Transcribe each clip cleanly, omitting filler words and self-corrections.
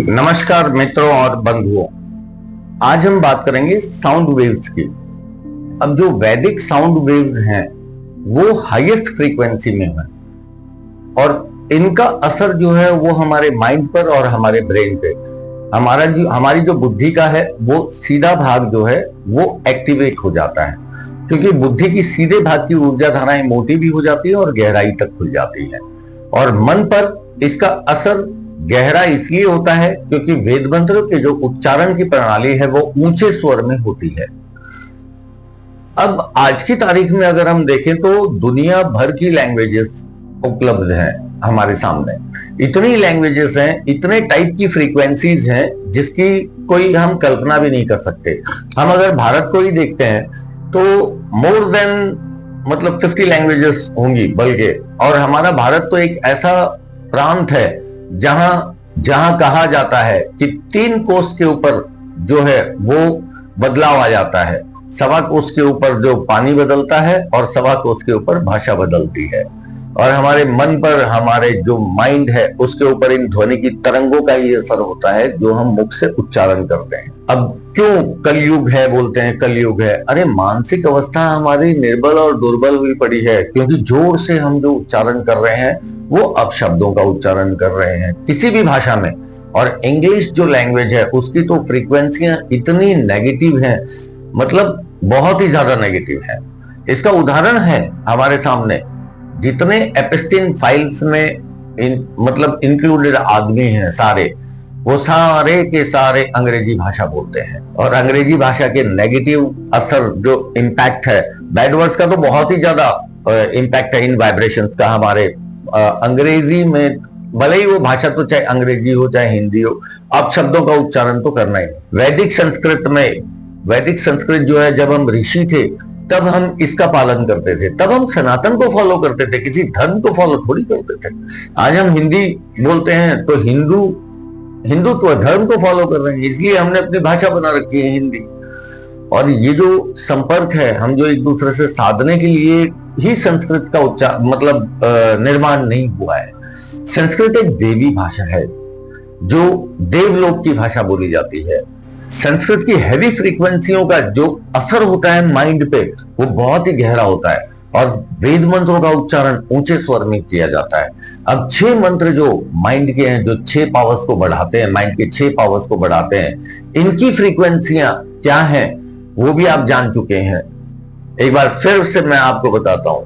नमस्कार मित्रों और बंधुओं। आज हम बात करेंगे साउंड वेव्स की। अब जो वैदिक साउंड वेव्स हैं वो हाईएस्ट फ्रीक्वेंसी में है और इनका असर जो है वो हमारे माइंड पर और हमारे ब्रेन पे, हमारी जो बुद्धि का है वो सीधा भाग जो है वो एक्टिवेट हो जाता है, क्योंकि बुद्धि की सीधे भाग की ऊर्जा धाराएं मोटी भी हो जाती है और गहराई तक खुल जाती है। और मन पर इसका असर गहरा इसलिए होता है क्योंकि वेद मंत्रों के जो उच्चारण की प्रणाली है वो ऊंचे स्वर में होती है। अब आज की तारीख में अगर हम देखें तो दुनिया भर की लैंग्वेजेस उपलब्ध हैं हमारे सामने। इतनी लैंग्वेजेस हैं, इतने टाइप की फ्रीक्वेंसीज हैं जिसकी कोई हम कल्पना भी नहीं कर सकते। हम अगर भारत को ही देखते हैं तो मोर देन 50 लैंग्वेजेस होंगी बल्कि। और हमारा भारत तो एक ऐसा प्रांत है जहां कहा जाता है कि 3 कोस के ऊपर जो है वो बदलाव आ जाता है। सवा कोस के ऊपर जो पानी बदलता है और सवा कोस के ऊपर भाषा बदलती है। और हमारे मन पर, हमारे जो माइंड है उसके ऊपर इन ध्वनि की तरंगों का ही असर होता है जो हम मुख से उच्चारण करते हैं। अब क्यों कलयुग है बोलते हैं, कलयुग है? अरे मानसिक अवस्था हमारी निर्बल और दुर्बल हुई पड़ी है, क्योंकि जोर से हम जो उच्चारण कर रहे हैं वो अपशब्दों का उच्चारण कर रहे हैं किसी भी भाषा में। और इंग्लिश जो लैंग्वेज है उसकी तो फ्रीक्वेंसियां इतनी नेगेटिव हैं, बहुत ही ज्यादा नेगेटिव है। इसका उदाहरण है हमारे सामने। जितने एपिस्टीन फाइल्स में इंक्लूडेड आदमी हैं सारे, वो सारे के सारे अंग्रेजी भाषा बोलते हैं। और अंग्रेजी भाषा के नेगेटिव असर जो इम्पैक्ट है, बैड वर्ड्स का तो बहुत ही ज्यादा इम्पैक्ट है इन वाइब्रेशंस का हमारे अंग्रेजी में। भले ही वो भाषा तो चाहे अंग्रेजी हो चाहे हिंदी हो, अब शब्दों का उच्चारण तो करना ही। वैदिक संस्कृत जो है, जब हम ऋषि थे तब हम इसका पालन करते थे, तब हम सनातन को फॉलो करते थे, किसी धर्म को फॉलो थोड़ी करते थे। आज हम हिंदी बोलते हैं तो हिंदुत्व धर्म को फॉलो कर रहे हैं, इसलिए हमने अपनी भाषा बना रखी है हिंदी। और ये जो संपर्क है, हम जो एक दूसरे से साधने के लिए ही संस्कृत का निर्माण नहीं हुआ है। संस्कृत एक देवी भाषा है जो देवलोक की भाषा बोली जाती है। संस्कृत की हैवी फ्रीक्वेंसियों का जो असर होता है माइंड पे वो बहुत ही गहरा होता है। और वेद मंत्रों का उच्चारण ऊंचे स्वर में किया जाता है। अब 6 मंत्र जो माइंड के हैं, जो 6 पावर्स को बढ़ाते हैं, माइंड के 6 पावर्स को बढ़ाते हैं, इनकी फ्रीक्वेंसियां क्या हैं वो भी आप जान चुके हैं। एक बार फिर से मैं आपको बताता हूं।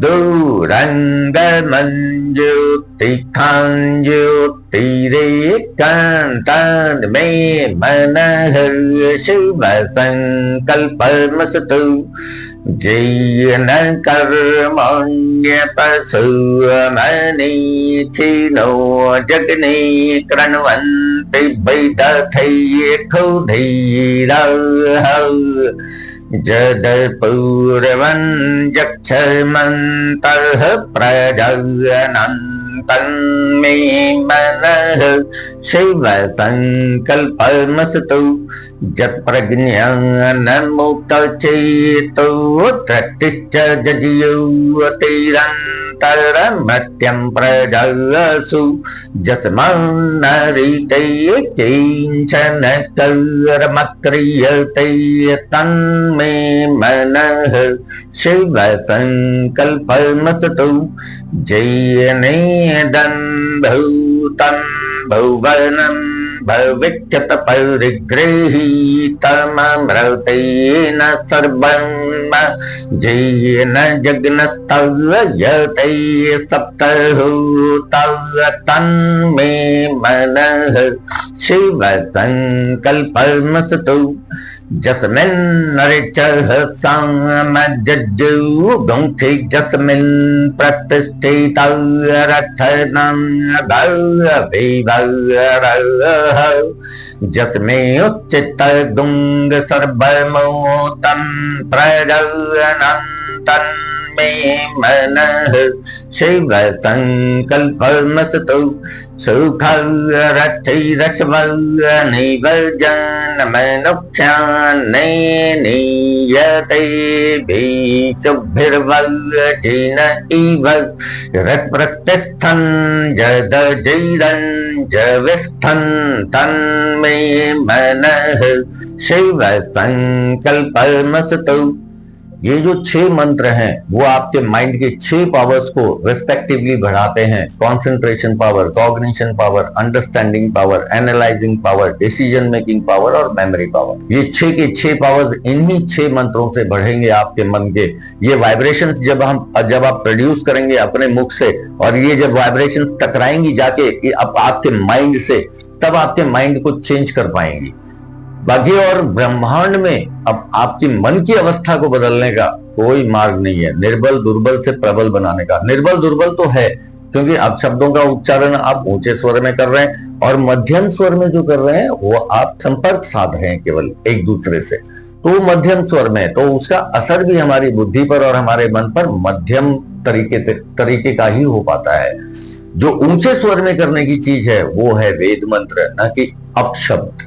दूरंग मंजुति खांजुतिरे कांतान में मनः शिव संकल्पमस्तु जैन कर्मण्य पशु मनीषिनो जग्ने कृण्वन्ति वैदथै खुधीरः जद पूर्वं यक्षमन्तः प्रजनन्तं मे मनः शिव संकल्पमस्तु यत्प्रज्ञानमुक्तचेतो धृतिश्च जज्योतिरन्तरमत्यं प्रजसु यस्मान्नरिते किञ्चन कर्म क्रियते तन्मे मनः शिव संकल्पमस्तु जैनेदं भूतं भुवनं भविष्यत परिगृहीतममृतेन सर्वं जैन जग्नस्तव्यते सप्तहूतः तन्मे मनः शिव संकल्पमस्तु जस्मिन्नरिचः सामजज्जुगुंसि जस्मिन् प्रतिष्ठितः रथनं भवविभवरः जस्मिन्नुच्चितः गुंग सर्वमूतं प्रजनन्तं में मनः शिव संकल्पमस्तु सुखरक्षैरस्वनमनुक्षान्नियते भीचुभिर्वज्जिन इव रत्प्रतिष्ठन् जदजिरञ्जविस्थन् तन्मे मनः शिव संकल्पमस्तु। ये जो 6 मंत्र हैं वो आपके माइंड के 6 पावर्स को रिस्पेक्टिवली बढ़ाते हैं। Concentration power, cognition power, understanding power, analysing power, decision making power और मेमोरी पावर। ये 6 के 6 पावर्स इन्हीं 6 मंत्रों से बढ़ेंगे आपके मन के। ये वाइब्रेशंस जब आप प्रोड्यूस करेंगे अपने मुख से और ये जब वाइब्रेशंस टकराएंगी जाके अब आपके माइंड से, तब आपके माइंड को चेंज कर पाएंगी। बाकी और ब्रह्मांड में अब आपकी मन की अवस्था को बदलने का कोई मार्ग नहीं है। निर्बल दुर्बल से प्रबल बनाने का। निर्बल दुर्बल तो है क्योंकि आप शब्दों का उच्चारण आप ऊंचे स्वर में कर रहे हैं और मध्यम स्वर में जो कर रहे हैं वो आप संपर्क साध रहे हैं केवल एक दूसरे से, तो मध्यम स्वर में, तो उसका असर भी हमारी बुद्धि पर और हमारे मन पर मध्यम तरीके का ही हो पाता है। जो ऊंचे स्वर में करने की चीज है वो है वेद मंत्र, न कि अपशब्द।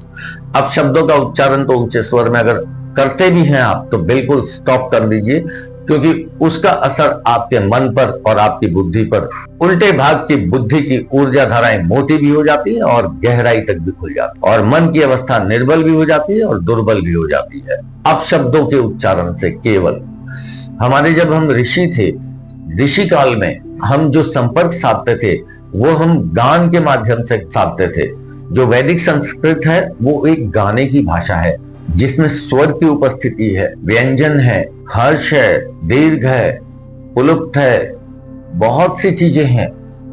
अपशब्दों का उच्चारण तो ऊंचे स्वर में अगर करते भी हैं आप तो बिल्कुल स्टॉप कर दीजिए, क्योंकि उसका असर आपके मन पर और आपकी बुद्धि पर, उल्टे भाग की बुद्धि की ऊर्जा धाराएं मोटी भी हो जाती है और गहराई तक भी खुल जाती है और मन की अवस्था निर्बल भी हो जाती है और दुर्बल भी हो जाती है अपशब्दों के उच्चारण से। केवल हमारे जब हम ऋषि थे, ऋषि काल में हम जो संपर्क साधते थे वो हम गान के माध्यम से साधते थे। जो वैदिक संस्कृत है वो एक गाने की भाषा है जिसमें स्वर की उपस्थिति है, व्यंजन है, हर्ष है, दीर्घ है, पुलुप्त है, बहुत सी चीजें हैं।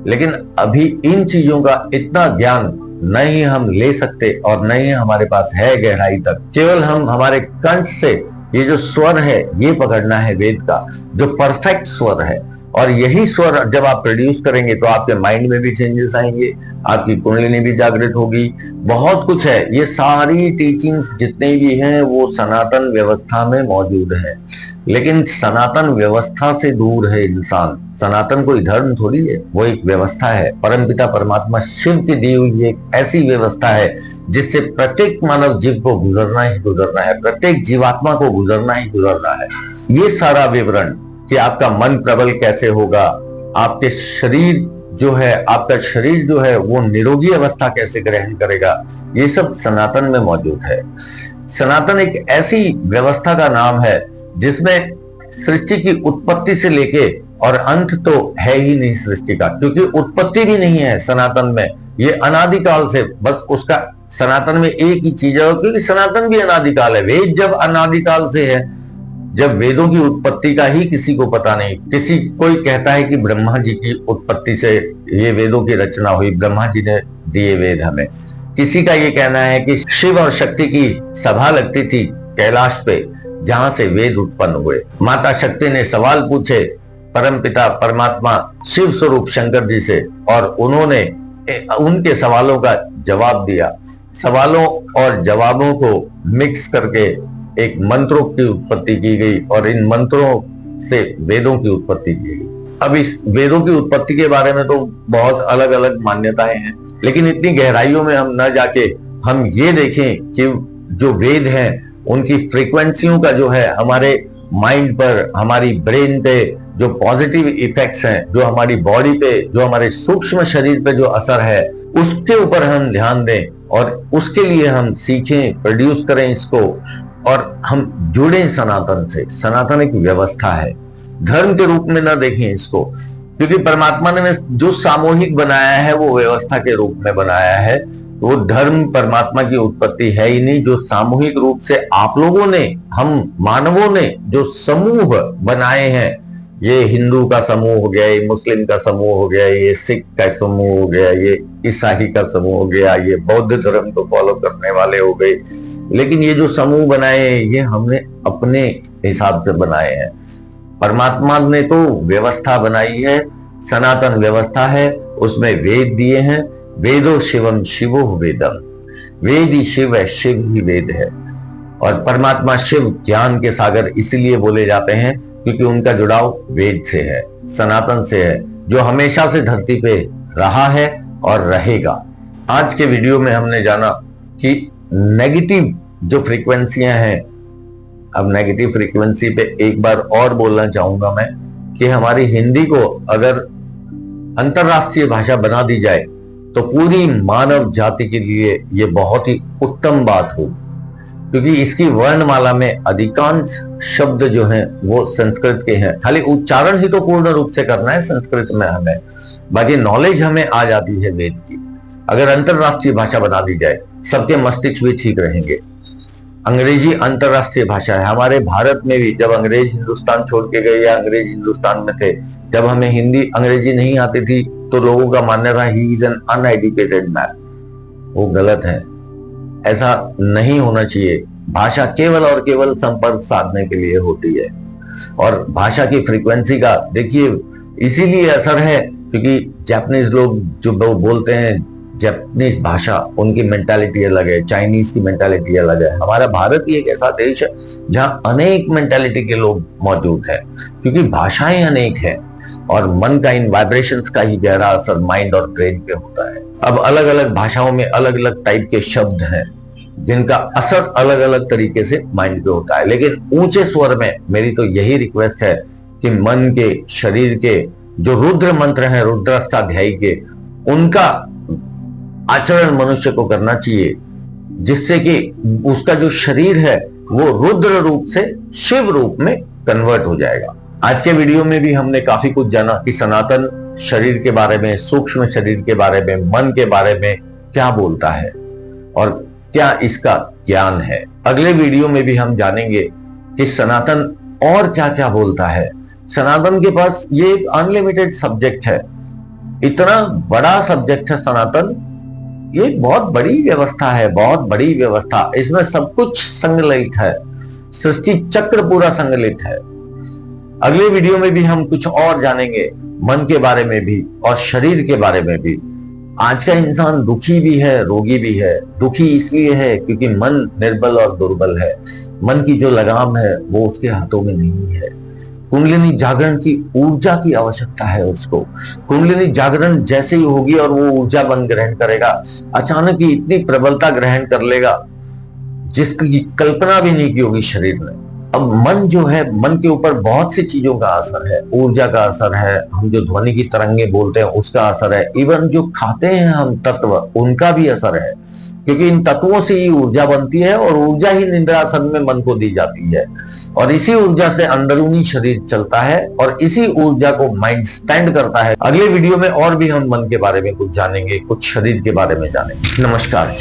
लेकिन अभी इन चीजों का इतना ज्ञान नहीं हम ले सकते और नहीं हमारे पास है गहराई तक। केवल हम हमारे कंठ से ये जो स्वर है ये पकड़ना है वेद का, जो परफेक्ट स्वर है। और यही स्वर जब आप प्रोड्यूस करेंगे तो आपके माइंड में भी चेंजेस आएंगे, आपकी कुंडलिनी भी जागृत होगी, बहुत कुछ है। ये सारी टीचिंग्स जितने भी हैं वो सनातन व्यवस्था में मौजूद है। लेकिन सनातन व्यवस्था से दूर है इंसान। सनातन कोई धर्म थोड़ी है, वो एक व्यवस्था है। परमपिता परमात्मा शिव की दी हुई एक ऐसी व्यवस्था है जिससे प्रत्येक मानव जीव को गुजरना ही गुजरना है, प्रत्येक जीवात्मा को गुजरना ही गुजरना है। ये सारा विवरण कि आपका मन प्रबल कैसे होगा, आपके शरीर आपका शरीर जो है वो निरोगी अवस्था कैसे ग्रहण करेगा, ये सब सनातन में मौजूद है। सनातन एक ऐसी व्यवस्था का नाम है जिसमें सृष्टि की उत्पत्ति से लेके और अंत तो है ही नहीं सृष्टि का, क्योंकि उत्पत्ति भी नहीं है सनातन में। ये अनादिकाल से बस उसका सनातन में एक ही चीज है, क्योंकि सनातन भी अनादिकाल है। वेद जब अनादिकाल से है, जब वेदों की उत्पत्ति का ही किसी को पता नहीं। कोई कहता है कि ब्रह्मा जी की उत्पत्ति से ये वेदों की रचना हुई, ब्रह्मा जी ने दिए वेद हमें। किसी का ये कहना है कि शिव और शक्ति की सभा लगती थी कैलाश पे, जहां से वेद उत्पन्न हुए। माता शक्ति ने सवाल पूछे परमपिता परमात्मा शिव स्वरूप शंकर जी से और उन्होंने उनके सवालों का जवाब दिया। सवालों और जवाबों को मिक्स करके एक मंत्रों की उत्पत्ति की गई और इन मंत्रों से वेदों की उत्पत्ति की गई। अब इस वेदों की उत्पत्ति के बारे में तो बहुत अलग अलग मान्यताएं हैं, लेकिन इतनी गहराइयों में हम न जाके हम ये देखें कि जो वेद हैं उनकी फ्रीक्वेंसियों का जो है हमारे माइंड पर, हमारी ब्रेन पे जो पॉजिटिव इफेक्ट्स हैं, जो हमारी बॉडी पे, जो हमारे सूक्ष्म शरीर पे जो असर है, उसके ऊपर हम ध्यान दें और उसके लिए हम सीखें, प्रोड्यूस करें इसको और हम जुड़ें सनातन से। सनातन एक व्यवस्था है, धर्म के रूप में ना देखें इसको, क्योंकि परमात्मा ने जो सामूहिक बनाया है वो व्यवस्था के रूप में बनाया है। वो धर्म परमात्मा की उत्पत्ति है ही नहीं। जो सामूहिक रूप से आप लोगों ने, हम मानवों ने जो समूह बनाए हैं, ये हिंदू का समूह हो गया, ये मुस्लिम का समूह हो गया, ये सिख का समूह हो गया, ये ईसाई का समूह हो गया, ये बौद्ध धर्म को फॉलो करने वाले हो गए। लेकिन ये जो समूह बनाए हैं ये हमने अपने हिसाब से बनाए हैं। परमात्मा ने तो व्यवस्था बनाई है, सनातन व्यवस्था है, उसमें वेद दिए हैं। वेदो शिवम शिवो वेदम, वेद ही शिव है, शिव ही वेद है। और परमात्मा शिव ज्ञान के सागर इसलिए बोले जाते हैं क्योंकि उनका जुड़ाव वेद से है, सनातन से है, जो हमेशा से धरती पे रहा है और रहेगा। आज के वीडियो में हमने जाना कि नेगेटिव जो फ्रीक्वेंसियां हैं, अब नेगेटिव फ्रीक्वेंसी पे एक बार और बोलना चाहूंगा मैं कि हमारी हिंदी को अगर अंतरराष्ट्रीय भाषा बना दी जाए तो पूरी मानव जाति के लिए ये बहुत ही उत्तम बात हो, क्योंकि इसकी वर्णमाला में अधिकांश शब्द जो हैं वो संस्कृत के हैं। खाली उच्चारण ही तो पूर्ण रूप से करना है संस्कृत में हमें, बाकी नॉलेज हमें आ जाती है वेद की। अगर अंतरराष्ट्रीय भाषा बना दी जाए सबके मस्तिष्क भी ठीक रहेंगे। अंग्रेजी अंतरराष्ट्रीय भाषा है। हमारे भारत में भी जब अंग्रेज हिंदुस्तान छोड़ के गए या अंग्रेज हिंदुस्तान में थे, जब हमें हिंदी अंग्रेजी नहीं आती थी तो लोगों का मानना था he is an uneducated man. वो गलत है, ऐसा नहीं होना चाहिए। भाषा केवल और केवल संपर्क साधने के लिए होती है, और भाषा की फ्रीक्वेंसी का देखिए इसीलिए असर है क्योंकि जापानीज लोग जो बोलते हैं जापानीज भाषा, उनकी मेंटालिटी अलग है, चाइनीज की मेंटालिटी अलग है। हमारा भारत ही एक ऐसा देश है जहां अनेक मेंटालिटी के लोग मौजूद हैं, क्योंकि भाषाएं अनेक हैं और मन का इन वाइब्रेशंस का ही गहरा असर माइंड और ब्रेन पे होता है। अब अलग अलग भाषाओं में अलग अलग टाइप के शब्द हैं जिनका असर अलग अलग तरीके से माइंड पे होता है, लेकिन ऊंचे स्वर में मेरी तो यही रिक्वेस्ट है कि मन के, शरीर के जो रुद्र मंत्र हैं, रुद्राष्टाध्यायी के, उनका आचरण मनुष्य को करना चाहिए, जिससे कि उसका जो शरीर है वो रुद्र रूप से शिव रूप में कन्वर्ट हो जाएगा। आज के वीडियो में भी हमने काफी कुछ जाना कि सनातन शरीर के बारे में, सूक्ष्म शरीर के बारे में, मन के बारे में क्या बोलता है और क्या इसका ज्ञान है। अगले वीडियो में भी हम जानेंगे कि सनातन और क्या क्या बोलता है। सनातन के पास ये एक अनलिमिटेड सब्जेक्ट है, इतना बड़ा सब्जेक्ट है सनातन। ये एक बहुत बड़ी व्यवस्था है, बहुत बड़ी व्यवस्था। इसमें सब कुछ संकलित है, सृष्टि चक्र पूरा संकलित है। अगले वीडियो में भी हम कुछ और जानेंगे, मन के बारे में भी और शरीर के बारे में भी। आज का इंसान दुखी भी है, रोगी भी है। दुखी इसलिए है क्योंकि मन निर्बल और दुर्बल है। मन की जो लगाम है वो उसके हाथों में नहीं है। कुंडलिनी जागरण की ऊर्जा की आवश्यकता है उसको। कुंडलिनी जागरण जैसे ही होगी और वो ऊर्जा बन ग्रहण करेगा, अचानक ही इतनी प्रबलता ग्रहण कर लेगा जिसकी कल्पना भी नहीं की होगी शरीर में। अब मन जो है, मन के ऊपर बहुत सी चीजों का असर है, ऊर्जा का असर है, हम जो ध्वनि की तरंगे बोलते हैं उसका असर है, इवन जो खाते हैं हम तत्व उनका भी असर है, क्योंकि इन तत्वों से ही ऊर्जा बनती है और ऊर्जा ही निद्रासन में मन को दी जाती है, और इसी ऊर्जा से अंदरूनी शरीर चलता है और इसी ऊर्जा को माइंड स्टैंड करता है। अगले वीडियो में और भी हम मन के बारे में कुछ जानेंगे, कुछ शरीर के बारे में जानेंगे। नमस्कार।